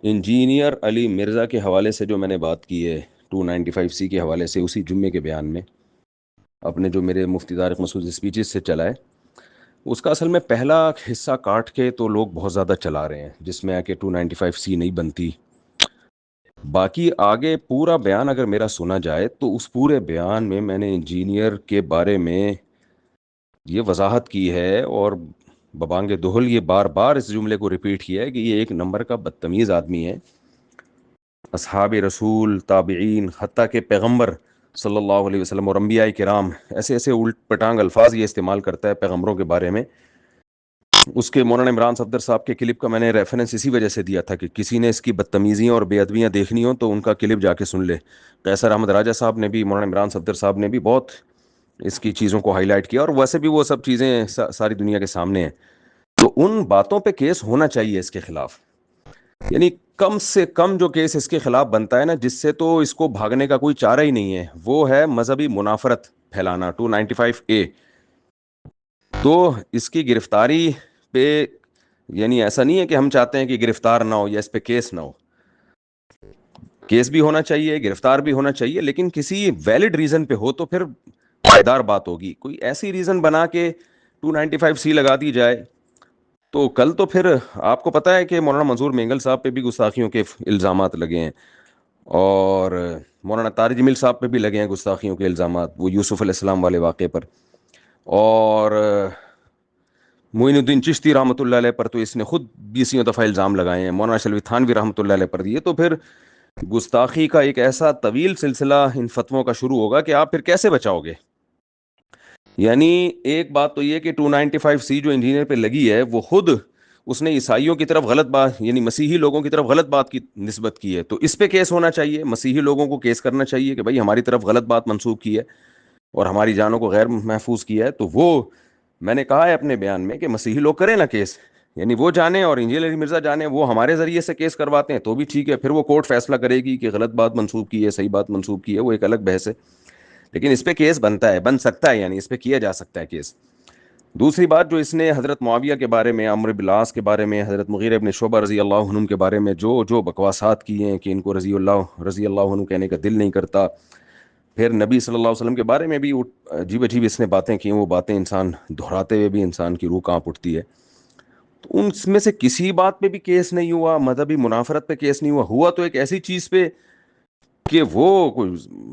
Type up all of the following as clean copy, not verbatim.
Engineer علی مرزا کے حوالے سے جو میں نے بات کی ہے 295C کے حوالے سے، اسی جمعے کے بیان میں اپنے جو میرے مفتی طارق مسعود اسپیچز سے چلا ہے، اس کا اصل میں پہلا حصہ کاٹ کے تو لوگ بہت زیادہ چلا رہے ہیں، جس میں آ کے 295C نہیں بنتی۔ باقی آگے پورا بیان اگر میرا سنا جائے تو اس پورے بیان میں میں نے انجینئر کے بارے میں یہ وضاحت کی ہے، اور ببانگ دہل یہ بار بار اس جملے کو ریپیٹ کیا ہے کہ یہ ایک نمبر کا بدتمیز آدمی ہے۔ اصحاب رسول، تابعین، حتیٰ کہ پیغمبر صلی اللہ علیہ وسلم اور انبیاء کرام، ایسے ایسے الٹ پٹانگ الفاظ یہ استعمال کرتا ہے پیغمبروں کے بارے میں۔ اس کے مولانا عمران صفدر صاحب کے کلپ کا میں نے ریفرنس اسی وجہ سے دیا تھا کہ کسی نے اس کی بدتمیزیاں اور بے ادبیاں دیکھنی ہوں تو ان کا کلپ جا کے سن لے۔ قیصر احمد راجہ صاحب نے بھی، مولانا عمران صفدر صاحب نے بھی بہت اس کی چیزوں کو ہائی لائٹ کیا، اور ویسے بھی وہ سب چیزیں ساری دنیا کے سامنے ہیں۔ تو ان باتوں پہ کیس ہونا چاہیے اس کے خلاف، یعنی کم سے کم جو کیس اس کے خلاف بنتا ہے نا، جس سے تو اس کو بھاگنے کا کوئی چارہ ہی نہیں ہے، وہ ہے مذہبی منافرت پھیلانا، 295A۔ تو اس کی گرفتاری پہ، یعنی ایسا نہیں ہے کہ ہم چاہتے ہیں کہ گرفتار نہ ہو یا اس پہ کیس نہ ہو، کیس بھی ہونا چاہیے، گرفتار بھی ہونا چاہیے، لیکن کسی ویلڈ ریزن پہ ہو تو پھر پائیدار بات ہوگی۔ کوئی ایسی ریزن بنا کے 295C لگا دی جائے تو کل تو پھر آپ کو پتہ ہے کہ مولانا منظور مینگل صاحب پہ بھی گستاخیوں کے الزامات لگے ہیں، اور مولانا طارق جمیل صاحب پہ بھی لگے ہیں گستاخیوں کے الزامات، وہ یوسف علیہ السلام والے واقعے پر، اور معین الدین چشتی رحمۃ اللہ علیہ پر تو اس نے خود 20 دفعہ الزام لگائے ہیں، مولانا شلوی تھانوی رحمۃ اللہ علیہ پر دیے۔ تو پھر گستاخی کا ایک ایسا طویل سلسلہ ان فتووں کا شروع ہوگا کہ آپ پھر کیسے بچاؤ گے؟ یعنی ایک بات تو یہ کہ 295C جو انجینئر پہ لگی ہے، وہ خود اس نے عیسائیوں کی طرف غلط بات، یعنی مسیحی لوگوں کی طرف غلط بات کی نسبت کی ہے، تو اس پہ کیس ہونا چاہیے، مسیحی لوگوں کو کیس کرنا چاہیے کہ بھائی ہماری طرف غلط بات منسوب کی ہے اور ہماری جانوں کو غیر محفوظ کیا ہے۔ تو وہ میں نے کہا ہے اپنے بیان میں کہ مسیحی لوگ کریں نا کیس، یعنی وہ جانے اور انجینئر علی مرزا جانے، وہ ہمارے ذریعے سے کیس کرواتے ہیں تو بھی ٹھیک ہے، پھر وہ کورٹ فیصلہ کرے گی کہ غلط بات منسوب کی ہے، صحیح بات منسوب کی ہے، وہ ایک الگ بحث ہے، لیکن اس پہ کیس بنتا ہے، بن سکتا ہے، یعنی اس پہ کیا جا سکتا ہے کیس۔ دوسری بات جو اس نے حضرت معاویہ کے بارے میں، عمرو بن العاص کے بارے میں، حضرت مغیرہ ابن شعبہ رضی اللہ عنہ کے بارے میں جو بکواسات کی ہیں کہ ان کو رضی اللہ عنہ کہنے کا دل نہیں کرتا، پھر نبی صلی اللہ علیہ وسلم کے بارے میں بھی عجیب عجیب اس نے باتیں کی، وہ باتیں انسان دہراتے ہوئے بھی انسان کی روح کانپ اٹھتی ہے۔ تو ان میں سے کسی بات پہ بھی کیس نہیں ہوا، مذہبی منافرت پہ کیس نہیں ہوا تو ایک ایسی چیز پہ کہ وہ کوئی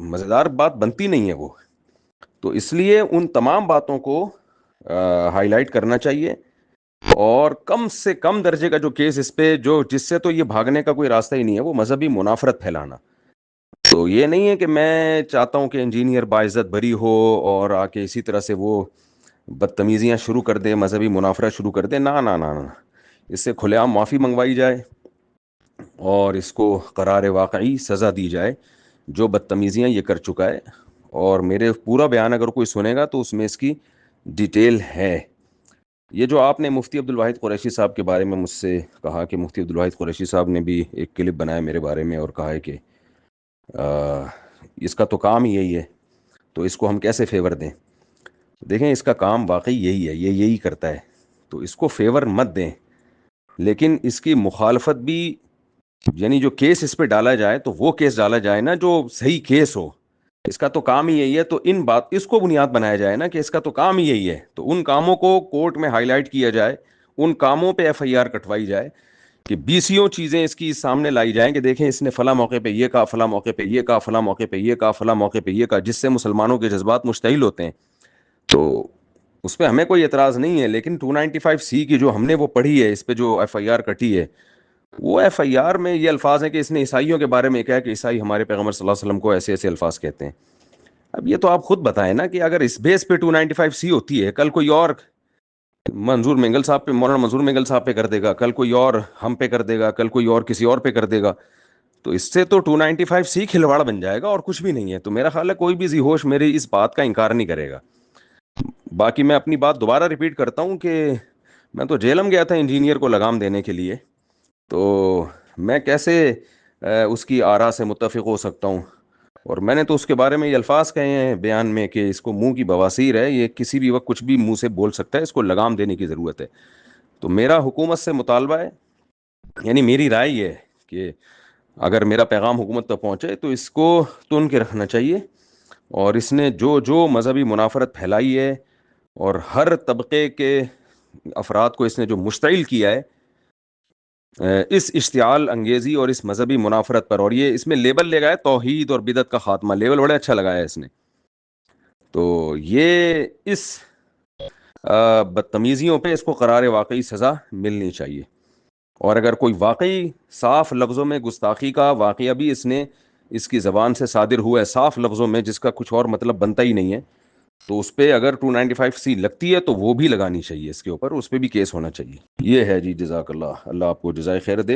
مزیدار بات بنتی نہیں ہے وہ۔ تو اس لیے ان تمام باتوں کو ہائی لائٹ کرنا چاہیے، اور کم سے کم درجے کا جو کیس اس پہ، جو جس سے تو یہ بھاگنے کا کوئی راستہ ہی نہیں ہے، وہ مذہبی منافرت پھیلانا۔ تو یہ نہیں ہے کہ میں چاہتا ہوں کہ انجینئر باعزت بری ہو اور آ کے اسی طرح سے وہ بدتمیزیاں شروع کر دے، مذہبی منافرت شروع کر دے، نہ نہ نہ نہ، اس سے کھلے عام معافی منگوائی جائے اور اس کو قرار واقعی سزا دی جائے جو بدتمیزیاں یہ کر چکا ہے۔ اور میرے پورا بیان اگر کوئی سنے گا تو اس میں اس کی ڈیٹیل ہے۔ یہ جو آپ نے مفتی عبدالواحد قریشی صاحب کے بارے میں مجھ سے کہا کہ مفتی عبدالواحد قریشی صاحب نے بھی ایک کلپ بنایا میرے بارے میں اور کہا ہے کہ اس کا تو کام ہی یہی ہے، تو اس کو ہم کیسے فیور دیں؟ دیکھیں اس کا کام واقعی یہی ہے، یہ یہی کرتا ہے، تو اس کو فیور مت دیں، لیکن اس کی مخالفت بھی، یعنی جو کیس اس پہ ڈالا جائے تو وہ کیس ڈالا جائے نا جو صحیح کیس ہو۔ اس کا تو کام ہی یہی ہے، تو اس کو بنیاد بنایا جائے نا کہ اس کا تو کام ہی یہی ہے، تو ان کاموں کو کورٹ میں ہائی لائٹ کیا جائے، ان کاموں پہ FIR کٹوائی جائے کہ 20 چیزیں اس کی سامنے لائی جائیں کہ دیکھیں اس نے فلاں موقع پہ یہ کہا، فلاں موقع پہ یہ کہا، فلاں موقع پہ یہ کہا، فلاں موقع پہ یہ کہا، جس سے مسلمانوں کے جذبات مشتعل ہوتے ہیں۔ تو اس پہ ہمیں کوئی اعتراض نہیں ہے، لیکن 295C کی جو ہم نے وہ پڑھی ہے، اس پہ جو FIR کٹی ہے، وہ FIR میں یہ الفاظ ہیں کہ اس نے عیسائیوں کے بارے میں کہا کہ عیسائی ہمارے پیغمبر صلی اللہ علیہ وسلم کو ایسے ایسے الفاظ کہتے ہیں۔ اب یہ تو آپ خود بتائیں نا کہ اگر اس بیس پہ 295C ہوتی ہے، کل کوئی اور منظور مینگل صاحب پہ، مولانا منظور مینگل صاحب پہ کر دے گا، کل کوئی اور ہم پہ کر دے گا، کل کوئی اور کسی اور پہ کر دے گا، تو اس سے تو 295C کھلواڑ بن جائے گا اور کچھ بھی نہیں ہے۔ تو میرا خیال ہے کوئی بھی ذی ہوش میری اس بات کا انکار نہیں کرے گا۔ باقی میں اپنی بات دوبارہ ریپیٹ کرتا ہوں کہ میں تو جیلم گیا تھا انجینئر کو لگام دینے کے لیے، تو میں کیسے اس کی آراء سے متفق ہو سکتا ہوں؟ اور میں نے تو اس کے بارے میں یہ الفاظ کہے ہیں بیان میں کہ اس کو منہ کی بواسیر ہے، یہ کسی بھی وقت کچھ بھی منہ سے بول سکتا ہے، اس کو لگام دینے کی ضرورت ہے۔ تو میرا حکومت سے مطالبہ ہے، یعنی میری رائے یہ ہے کہ اگر میرا پیغام حکومت تک پہنچے تو اس کو تن کے رکھنا چاہیے، اور اس نے جو مذہبی منافرت پھیلائی ہے اور ہر طبقے کے افراد کو اس نے جو مشتعل کیا ہے اس اشتعال انگیزی اور اس مذہبی منافرت پر، اور یہ اس میں لیبل لے گا ہے توحید اور بدعت کا خاتمہ، لیبل بڑا اچھا لگایا ہے اس نے. تو یہ اس بدتمیزیوں پہ اس کو قرار واقعی سزا ملنی چاہیے. اور اگر کوئی واقعی صاف لفظوں میں گستاخی کا واقعہ بھی اس کی زبان سے صادر ہوا ہے صاف لفظوں میں، جس کا کچھ اور مطلب بنتا ہی نہیں ہے، تو اس پہ اگر 295C لگتی ہے تو وہ بھی لگانی چاہیے، اس کے اوپر اس پہ بھی کیس ہونا چاہیے. یہ ہے جی. جزاک اللہ. اللہ آپ کو جزائے خیر دے.